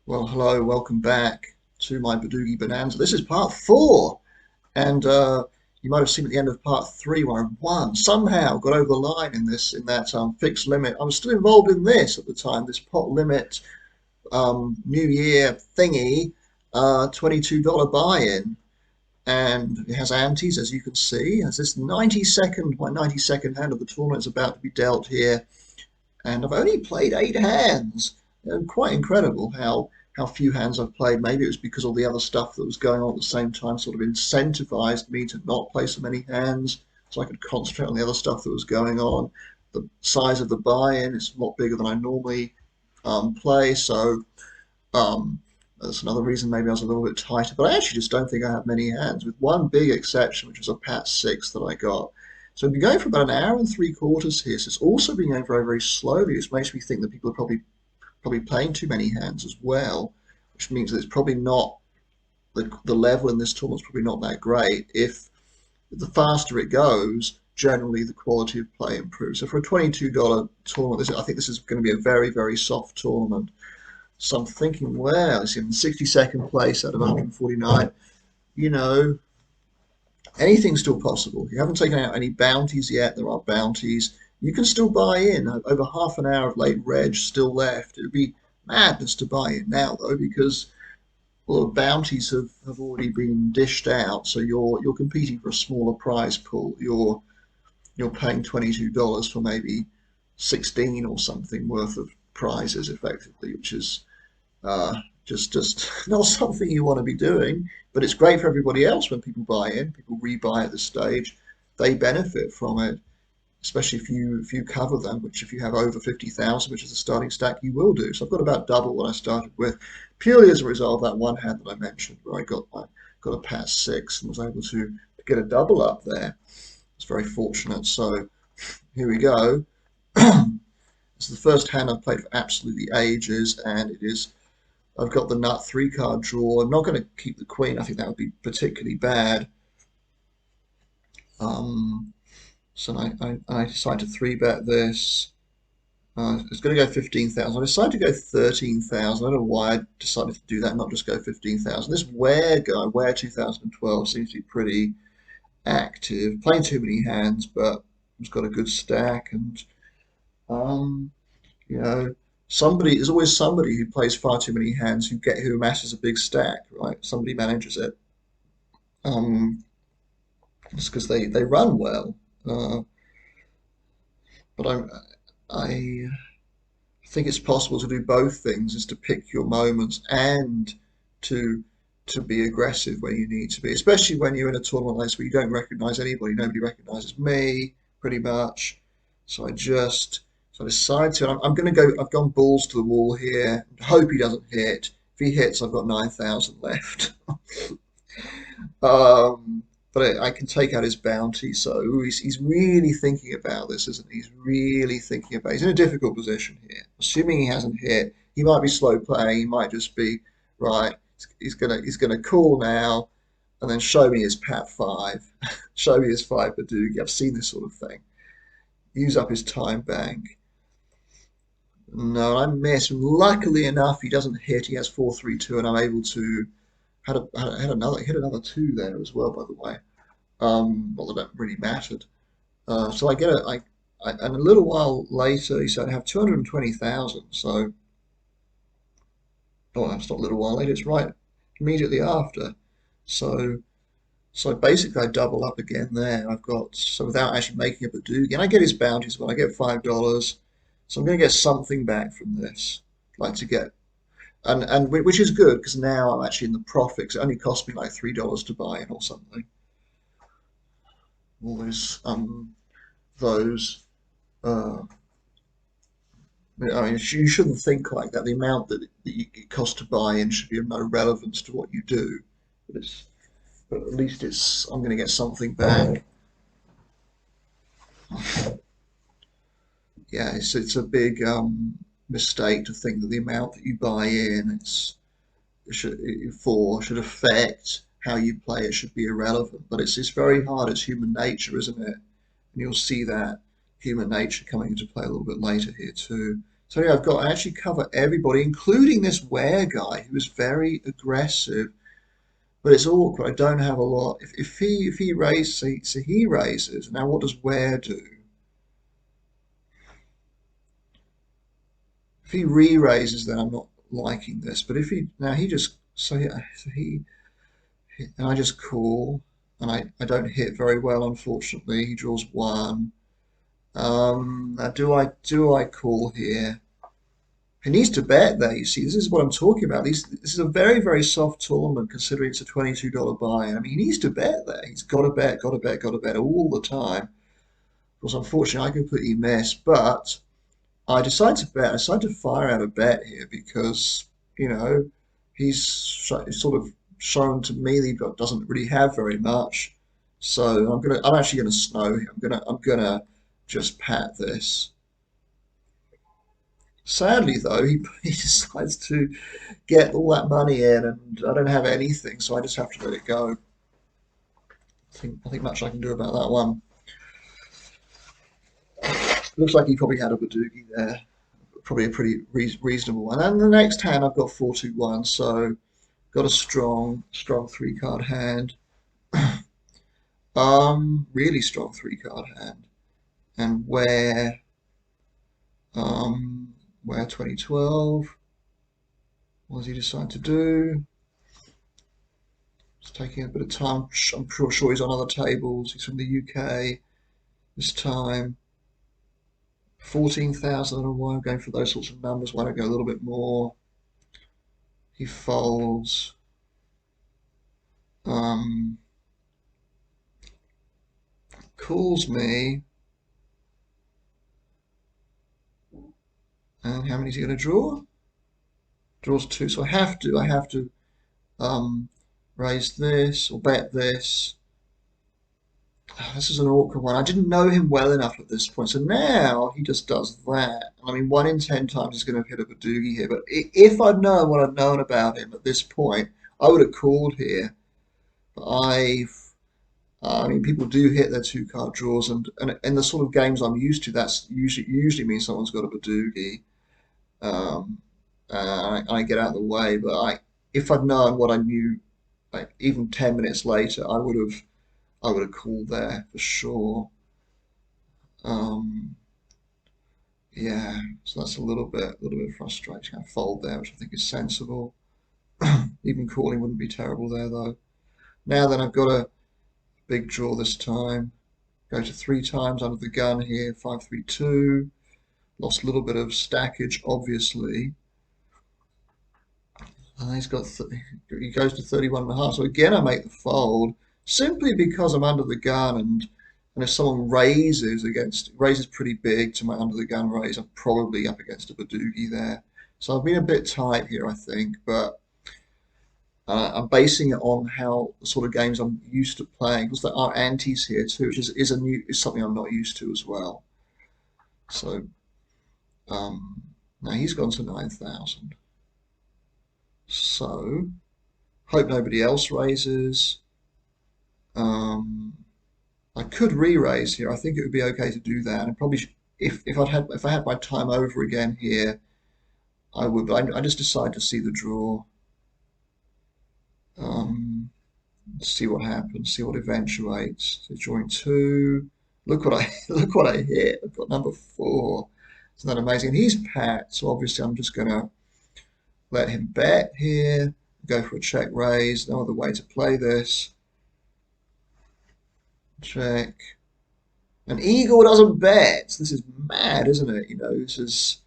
Well, hello, welcome back to my Badugi Bonanza. This is part four, and you might have seen at the end of part three where I won. Somehow got over the line in that fixed limit. I was still involved in this at the time, this pot limit New Year thingy, $22 buy-in, and it has antes as you can see. As this 90-second, my 90-second hand of the tournament is about to be dealt here, and I've only played 8 hands. And quite incredible how few hands I've played. Maybe it was because all the other stuff that was going on at the same time sort of incentivized me to not play so many hands, so I could concentrate on the other stuff that was going on. The size of the buy-in is a lot bigger than I normally play, so um, that's another reason maybe I was a little bit tighter. But I actually just don't think I have many hands, with one big exception, which was a Pat 6 that I got. So we've been going for about an hour and 3/4 here. So it's also been going very, very slowly, which makes me think that people are probably playing too many hands as well, which means that it's probably not the level in this tournament's probably not that great. If the faster it goes, generally the quality of play improves. So for a $22 tournament, I think this is going to be a very, very soft tournament. So I'm thinking, well, it's in 62nd place out of 149. You know, anything's still possible. You haven't taken out any bounties yet. There are bounties. You can still buy in. Over half an hour of late reg still left. It would be madness to buy in now, though, because a lot of bounties have already been dished out. So you're competing for a smaller prize pool. You're paying $22 for maybe 16 or something worth of prizes, effectively, which is uh, just not something you want to be doing, but it's great for everybody else when people buy in. People rebuy at this stage. They benefit from it, especially if you cover them, which if you have over 50,000, which is the starting stack, you will do. So I've got about double what I started with, purely as a result of that one hand that I mentioned, where I got a Pat 6 and was able to get a double up there. It's very fortunate. So here we go. It's the first hand I've played for absolutely ages, and it is I've got the nut 3 card draw. I'm not going to keep the queen. I think that would be particularly bad. Um, so I decide to 3 bet this. It's going to go 15,000. I decided to go 13,000. I don't know why I decided to do that, not just go 15,000. This Ware guy, Ware 2012, seems to be pretty active. Playing too many hands, but he's got a good stack. And um, you know, there's always somebody who plays far too many hands who amasses a big stack, right? Somebody manages it. Um, just because they run well. Uh, but I think it's possible to do both things: is to pick your moments and to to be aggressive when you need to be, especially when you're in a tournament like this where you don't recognize anybody. Nobody recognizes me, pretty much. So I just so I decide to. I'm going to go. I've gone balls to the wall here. Hope he doesn't hit. If he hits, I've got 9,000 left. Um, but I can take out his bounty. So he's really thinking about this, isn't he? He's really thinking about. He's in a difficult position here. Assuming he hasn't hit, he might be slow playing. He might just be right. He's gonna call now, and then show me his Pat 5, show me his 5 Badugi. I've seen this sort of thing. Use up his time bank. No, I miss. Luckily enough, he doesn't hit. He has 4-3-2, and I'm able to had another hit another two there as well. By the way. Not that that really mattered. So I get and a little while later, he said I have 220,000. So, oh, that's not a little while later. It's right immediately after. So, so basically, I double up again there. I've got so without actually making a Badugi, and I get his bounties, but I get $5. So I'm going to get something back from this. Like to get and which is good because now I'm actually in the profit. 'Cause it only cost me like $3 to buy it or something. All those. Uh, I mean, you shouldn't think like that. The amount it costs to buy in should be of no relevance to what you do. But at least I'm going to get something back. Yeah, it's a big mistake to think that the amount that you buy in should affect how you play. It should be irrelevant. But it's very hard. It's human nature, isn't it? And you'll see that human nature coming into play a little bit later here too. So yeah, I actually cover everybody, including this where guy who is very aggressive. But it's awkward. I don't have a lot. If he raises, so he raises. Now what does where do? If he re-raises, then I'm not liking this. But if he now he just so he and I just call, and I don't hit very well, unfortunately. He draws one. Now do I call here? He needs to bet there. You see, this is what I'm talking about. This is a very, very soft tournament considering it's a $22 buy. I mean, he needs to bet there. He's got to bet, got to bet, got to bet all the time. Of course, unfortunately, I completely miss, but I decided to bet. I decided to fire out a bet here because, you know, sort of shown to me that doesn't really have very much. So I'm actually gonna snow him. I'm gonna just pat this. Sadly, though, he decides to get all that money in, and I don't have anything, so I just have to let it go. I think much I can do about that one. Looks like he probably had a Badugi there. Probably a pretty reasonable one. And the next hand I've got 4-2-1, so got a strong three card hand. Really strong three card hand. And where 2012. What does he decide to do? It's taking a bit of time. I'm sure he's on other tables. He's from the UK this time. 14,000 and why I'm going for those sorts of numbers. Why don't I go a little bit more? He folds. Um, Calls me. And how many is he going to draw? Draws two. So I have to um, raise this or bet this. This is an awkward one. I didn't know him well enough at this point. So now he just does that. I mean, 1 in 10 times he's going to hit a Badugi here. But if I'd known what I'd known about him at this point, I would have called here. But I mean, people do hit their two card draws, and in the sort of games I'm used to, that's usually means someone's got a Badugi. Um, I get out of the way. But if I'd known what I knew, like even 10 minutes later, I would have called there for sure. Um, yeah, so that's a little bit frustrating. I fold there, which I think is sensible. Even calling wouldn't be terrible there though. Now then, I've got a big draw this time. Go to 3 times under the gun here. 5-3-2. Lost a little bit of stackage, obviously. He goes to 31.5. So again, I make the fold simply because I'm under the gun, and if someone raises pretty big to my under the gun raise, I'm probably up against a Badugi there. So I've been a bit tight here, I think, but I'm basing it on how the sort of games I'm used to playing, because there are antes here too, which is something I'm not used to as well. So um, now he's gone to 9,000. So hope nobody else raises. Um, I could re-raise here. I think it would be okay to do that. And probably if I had my time over again here, I would. But I just decide to see the draw. Um, See what happens. See what eventuates. So drawing two. Look what I look what I hit. I've got number four. Isn't that amazing? And he's pat, so obviously I'm just gonna let him bet here. Go for a check raise. No other way to play this. Check. An eagle doesn't bet. This is mad, isn't it? This is.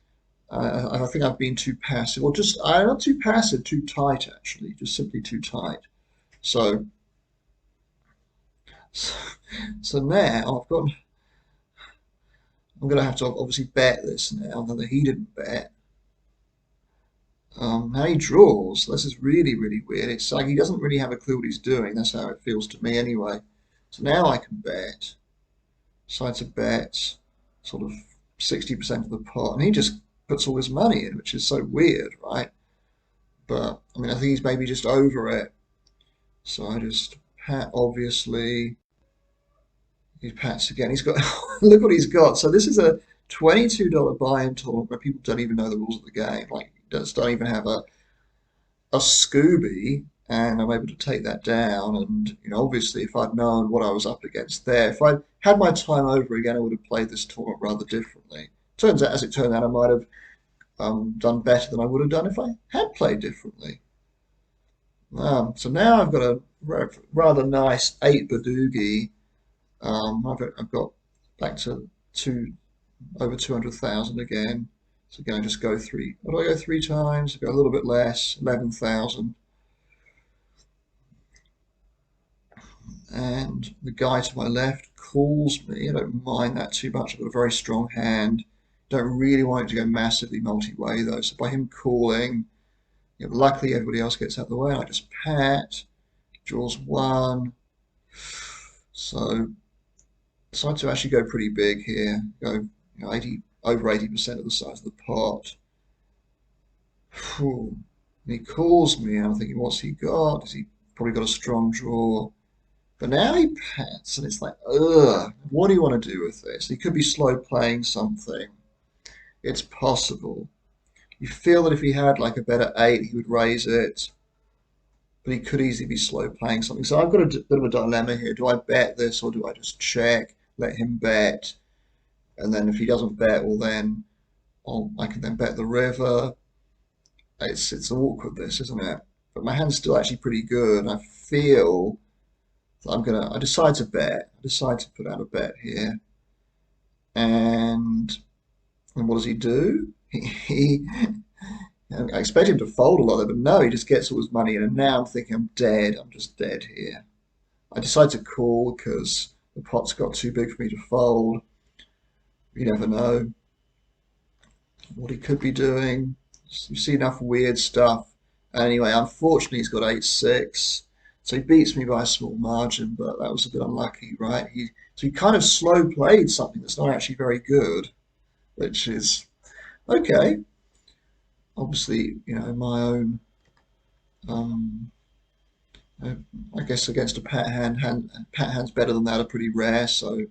I think I've been too passive, or just I'm not too passive, too tight actually, just simply too tight. So, so, so now I'm going to have to obviously bet this now. That he didn't bet. Now he draws. This is really, really weird. It's like he doesn't really have a clue what he's doing. That's how it feels to me anyway. So now I can bet. Decide to bet sort of 60% of the pot, and he just puts all his money in, which is so weird, right? But I mean, I think he's maybe just over it. So I just pat, obviously. He pats again. He's got, look what he's got. So this is a $22 buy-in tournament where people don't even know the rules of the game, like just don't even have a Scooby, and I'm able to take that down. And obviously, if I'd known what I was up against there, if I'd had my time over again, I would have played this tournament rather differently. Turns out, as it turned out, I might have done better than I would have done if I had played differently. So now I've got a rather nice 8 Badugi. I've got back to over 200,000 again. So again, I just go three. What do I go 3 times? I go a little bit less, 11,000. And the guy to my left calls me. I don't mind that too much. I've got a very strong hand. Don't really want it to go massively multi-way though. So by him calling, luckily everybody else gets out of the way. And I just pat, draws one. So decide to actually go pretty big here. Go 80% of the size of the pot. Whew. And he calls me, and I'm thinking, what's he got? Has he probably got a strong draw? But now he pats, and it's like, ugh, what do you want to do with this? He could be slow playing something. It's possible. You feel that if he had like a better 8, he would raise it, but he could easily be slow playing something. So I've got a bit of a dilemma here. Do I bet this, or do I just check, let him bet, and then if he doesn't bet, well then I can then bet the river. It's awkward this, isn't it? But my hand's still actually pretty good. I feel I decide to bet. I decide to put out a bet here. And what does he do? I expect him to fold a lot of it, but no, he just gets all his money in. And now I'm thinking I'm dead. I'm just dead here. I decide to call because the pot's got too big for me to fold. You never know what he could be doing. You see enough weird stuff. Anyway, unfortunately, he's got 8-6. So he beats me by a small margin, but that was a bit unlucky, right? So he kind of slow played something that's not actually very good, which is okay. Obviously, my own, um, I guess against a pat pat hands better than that are pretty rare. So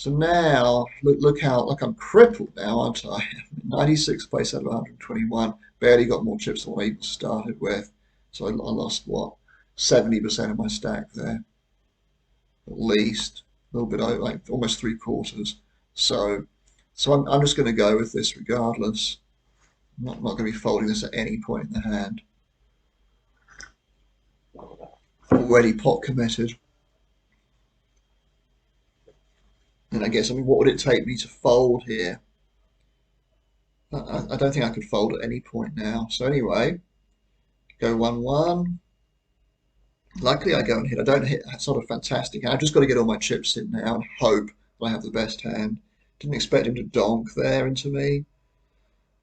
now, look I'm crippled now, aren't I? 96th place out of 121. Barely got more chips than what I even started with. So I lost, what, 70% of my stack there, at least. A little bit over, like almost 3/4. So I'm just going to go with this regardless. I'm not going to be folding this at any point in the hand. Already pot committed. And I guess, what would it take me to fold here? I don't think I could fold at any point now. So anyway, go 1-1. Luckily I go and hit. I don't hit. That's not a fantastic hand. I've just got to get all my chips in now and hope that I have the best hand. Didn't expect him to donk there into me.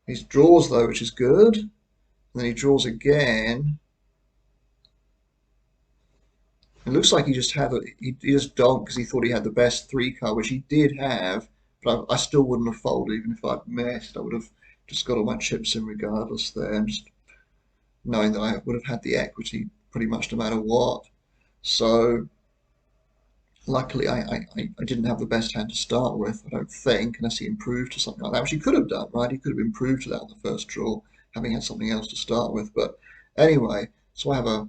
He draws though, which is good. And then he draws again. It looks like he just donked because he thought he had the best 3 card, which he did have. But I still wouldn't have folded even if I'd missed. I would have just got all my chips in regardless there, and just knowing that I would have had the equity pretty much no matter what. So luckily I didn't have the best hand to start with, I don't think, unless he improved to something like that, which he could have done, right? He could have improved to that on the first draw, having had something else to start with. But anyway, so I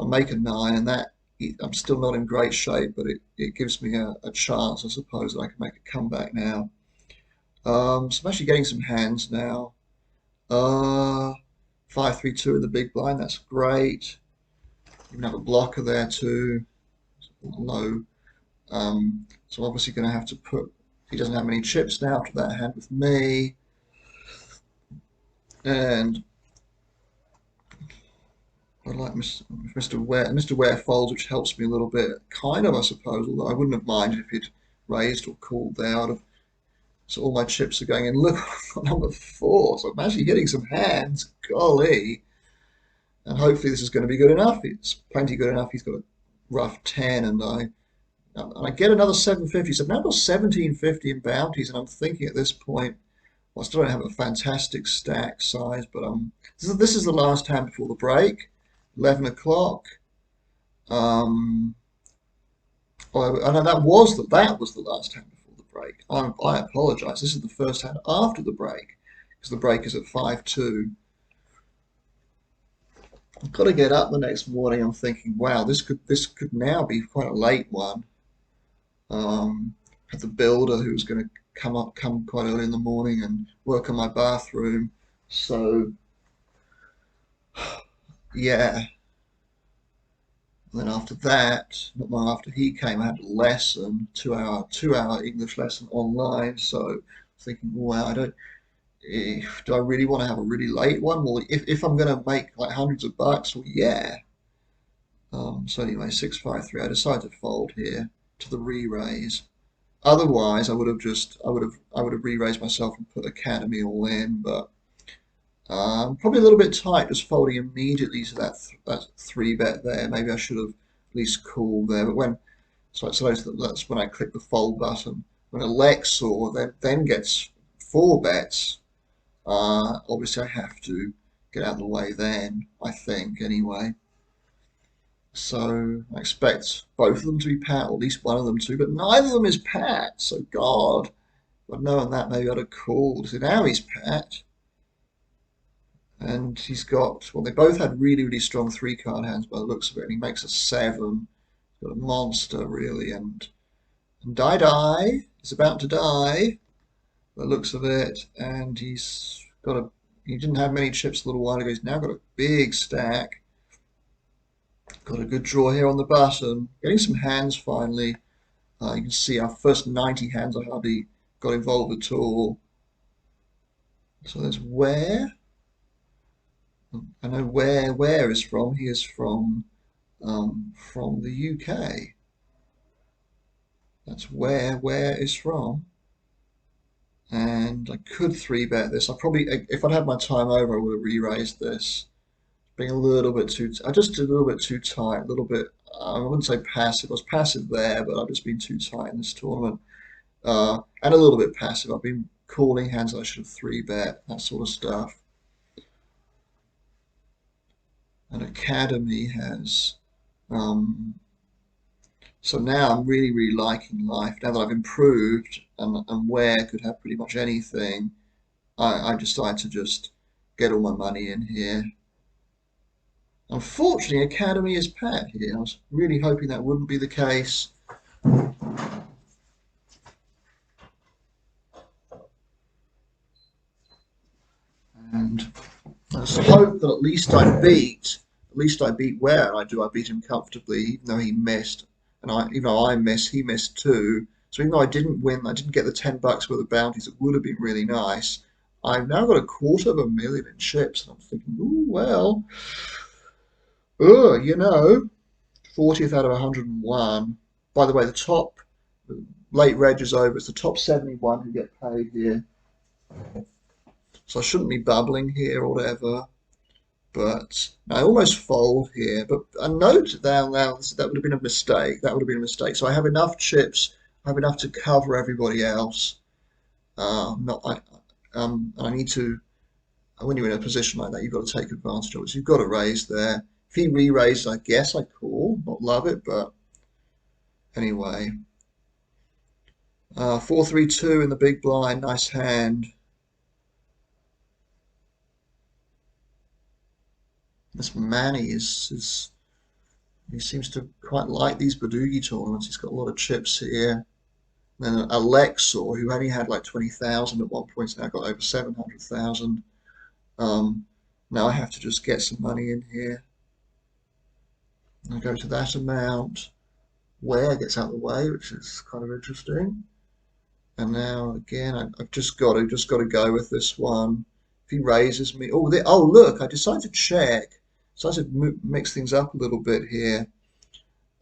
make a 9, and that I'm still not in great shape, but it gives me a chance, I suppose, that I can make a comeback now. So I'm actually getting some hands now. 5-3-2 in the big blind, that's great. You can have a blocker there too, low. So I'm obviously going to have to put, he doesn't have many chips now after that hand with me. And I like Mr. Ware folds, which helps me a little bit, kind of, I suppose, although I wouldn't have minded if he'd raised or called there. So all my chips are going in. Look, number 4. So I'm actually getting some hands, golly. And hopefully this is going to be good enough. It's plenty good enough. He's got a rough 10, and I get another 750. So I've now got 1750 in bounties, and I'm thinking at this point, well, I still don't have a fantastic stack size, but this is the last hand before the break, 11 o'clock. Well, I know that was the last hand before the break. I apologise. This is the first hand after the break because the break is at 5-2. I've got to get up the next morning. I'm thinking, wow, this could now be quite a late one. Had the builder who was going to come quite early in the morning and work on my bathroom. So yeah. And then after that, not long after he came, I had a lesson, 2 hour English lesson online. So I was thinking, wow, do I really want to have a really late one? Well, if I'm going to make like hundreds of bucks, well, yeah. So anyway, 653. I decided to fold here to the re-raise. Otherwise, I would have re-raised myself and put Academy all in, but probably a little bit tight, just folding immediately to that three bet there. Maybe I should have at least called there. But that's when I click the fold button. When Alexor then gets four bets, obviously I have to get out of the way then, I think, anyway. So I expect both of them to be pat, or at least one of them to, but neither of them is pat. So God, but knowing that, maybe I'd have called. So now he's pat, and he's got, well, they both had really, really strong three card hands by the looks of it, and he makes a seven. He's got a monster really, and die. He's about to die by the looks of it, and he didn't have many chips a little while ago. He's now got a big stack. Got a good draw here on the button. Getting some hands finally. You can see our first 90 hands I hardly got involved at all. So there's Where. I know where is from. He is from the UK. That's where is from. And I could three bet this. If I'd had my time over, I would have re-raised this. Being a little bit too, I just did a little bit too tight, a little bit, I wouldn't say passive, I was passive there, but I've just been too tight in this tournament. And a little bit passive. I've been calling hands I should have three bet, that sort of stuff. And Academy has, so now I'm really, really liking life. Now that I've improved and where could have pretty much anything, I decided to just get all my money in here. Unfortunately, Academy is pat here. I was really hoping that wouldn't be the case. And let's hope that at least I beat Ware, and I beat him comfortably, even though he missed. And even though I missed, he missed too. So even though I didn't win, I didn't get the $10 worth of bounties. It would have been really nice. I've now got $250,000 in chips, and I'm thinking, ooh, well, 40th out of 101. By the way, the top late reg is over. It's the top 71 who get paid here. So I shouldn't be bubbling here or whatever. But I almost fold here. But I note now that would have been a mistake. That would have been a mistake. So I have enough chips. I have enough to cover everybody else. And I need to. When you're in a position like that, you've got to take advantage of it. So you've got to raise there. If he re-raises, I guess I call. Not love it, but anyway. 4-3-2 in the big blind. Nice hand. This Manny he seems to quite like these Badugi tournaments. He's got a lot of chips here. And then Alexor, who only had like 20,000 at one point, now got over 700,000. Now I have to just get some money in here. I go to that amount. Where gets out of the way, which is kind of interesting. And now again, I've just got to go with this one. If he raises me, oh look, I decided to check. So I said mix things up a little bit here,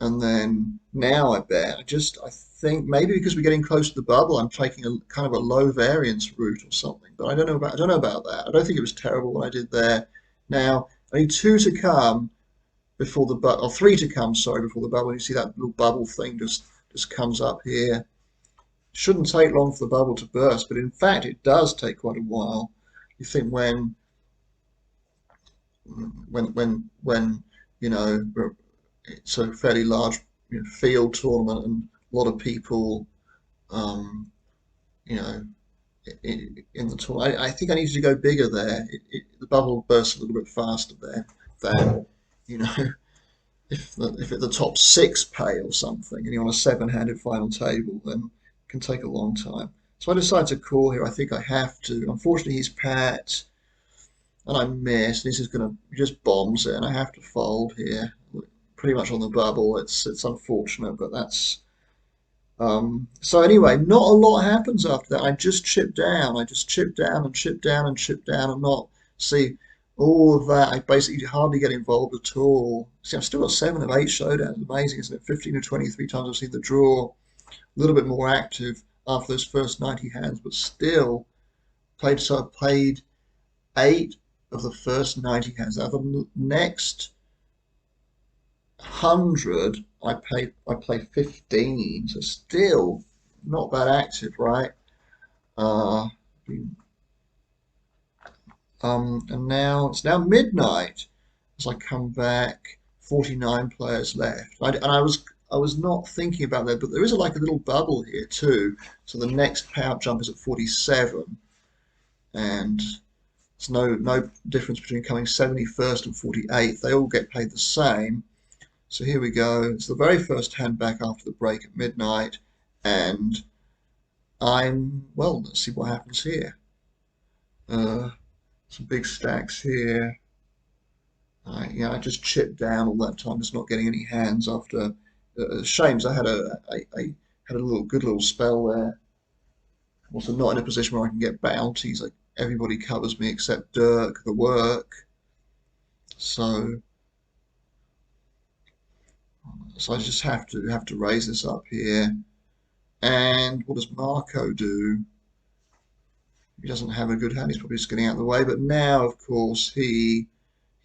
and then now I bet. I think maybe because we're getting close to the bubble, I'm taking a kind of a low variance route or something. But I don't know about that. I don't think it was terrible what I did there. Now I need two to come before the bubble, or three to come, sorry, before the bubble. You see that little bubble thing just comes up here. Shouldn't take long for the bubble to burst, but in fact it does take quite a while. You think when it's a fairly large field tournament and a lot of people you know, in the tour. I think I needed to go bigger there. The bubble burst a little bit faster there than, you know, if at the top six pay or something, and you're on a seven-handed final table, then it can take a long time. So I decided to call here. I think I have to. Unfortunately, he's pat, and I miss. This is going to just bombs it, and I have to fold here. Pretty much on the bubble. It's unfortunate, but that's so anyway, not a lot happens after that. I just chip down. I just chip down and chip down and chip down and not see all of that. I basically hardly get involved at all. See, I've still got 7 of 8 showdowns. Amazing, isn't it? 15 of 23 times I've seen the draw. A little bit more active after those first 90 hands, but still played. So I played 8 of the first 90 hands. Now the next 100, I played 15. So still not that active, right? Uh, and now it's now midnight as I come back. 49 players left. And I was not thinking about that, but there is like a little bubble here too. So the next payout jump is at 47, and there's no difference between coming 71st and 48th. They all get paid the same. So here we go. It's the very first hand back after the break at midnight, and well, let's see what happens here. Uh, some big stacks here. I just chipped down all that time, just not getting any hands after. Shames. I had a good little spell there. Also, not in a position where I can get bounties. Like everybody covers me except Dirk, the work. So, so I just have to raise this up here. And what does Marco do? He doesn't have a good hand. He's probably just getting out of the way. But now, of course, he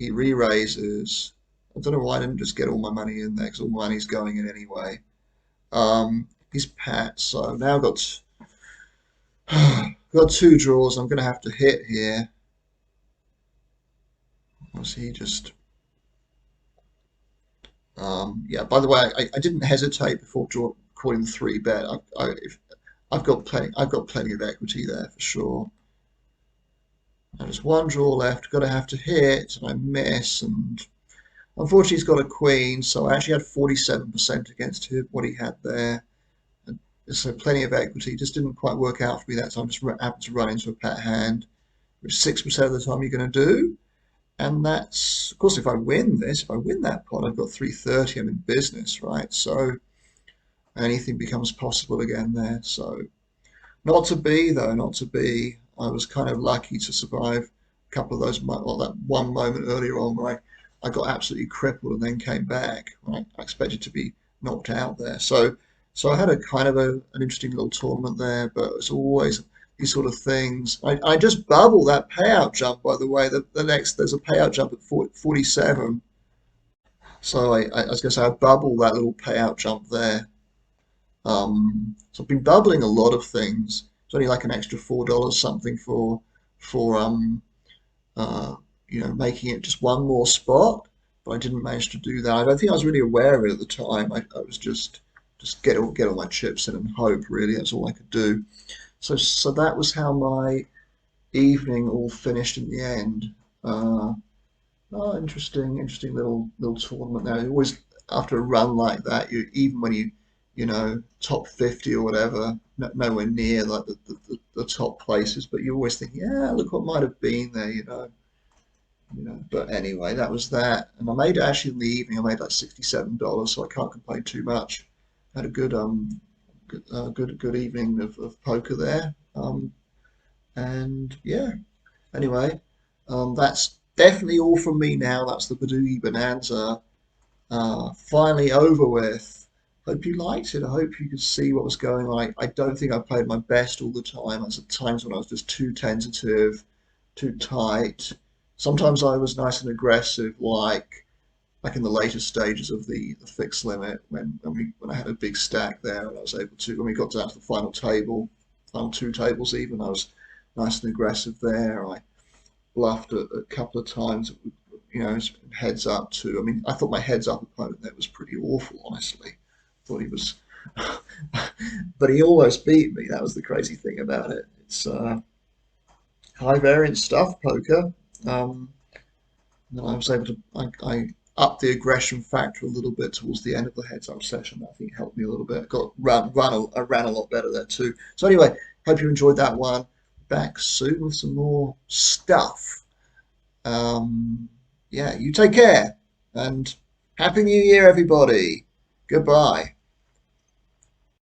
re-raises. I don't know why I didn't just get all my money in there because all my money's going in anyway. He's pat, so now I've got 2 draws. I'm going to have to hit here. Was he just? Yeah. By the way, I didn't hesitate before calling the 3 bet. I've got plenty of equity there for sure. Now just 1 draw left. Got to have to hit, and I miss, and unfortunately he's got a queen, so I actually had 47% against what he had there. So plenty of equity. Just didn't quite work out for me that time. Just happened to run into a pat hand, which 6% of the time you're going to do. And that's, of course, if I win that pot, I've got 330. I'm in business, right? So anything becomes possible again there. So not to be, though, not to be. I was kind of lucky to survive a couple of those, well, that one moment earlier on where I got absolutely crippled and then came back. Right? I expected to be knocked out there. So I had a kind of an interesting little tournament there, but it's always these sort of things. I just bubble that payout jump, by the way. There's a payout jump at 47. So I was going to say I bubble that little payout jump there. So I've been bubbling a lot of things. It's only like an extra $4 something for uh, making it just one more spot, but I didn't manage to do that. I don't think I was really aware of it at the time. I was just get all my chips in and hope. Really, that's all I could do. So that was how my evening all finished in the end. Uh, oh, interesting little tournament. Now, always after a run like that, even when top 50 or whatever, nowhere near like the top places, but you always think, yeah, look what might have been there. But anyway, that was that, and I made it actually in the evening. I made like $67, so I can't complain too much. Had a good evening of poker there, and yeah. Anyway, that's definitely all from me now. That's the Badugi Bonanza, finally over with. Hope you liked it. I hope you could see what was going on. I don't think I played my best all the time. There's times when I was just too tentative, too tight. Sometimes I was nice and aggressive, like in the later stages of the fixed limit when I had a big stack there and I was able to when we got down to the final table, final 2 tables even, I was nice and aggressive there. I bluffed a couple of times, heads up too. I mean, I thought my heads up opponent there was pretty awful, honestly. Thought he was But he almost beat me. That was the crazy thing about it. It's high variance stuff, poker. Um, and I was able to I upped the aggression factor a little bit towards the end of the heads up session. I think helped me a little bit. I ran a lot better there too. So anyway, hope you enjoyed that one. Back soon with some more stuff. Um, yeah, you take care and Happy New Year, everybody. Goodbye.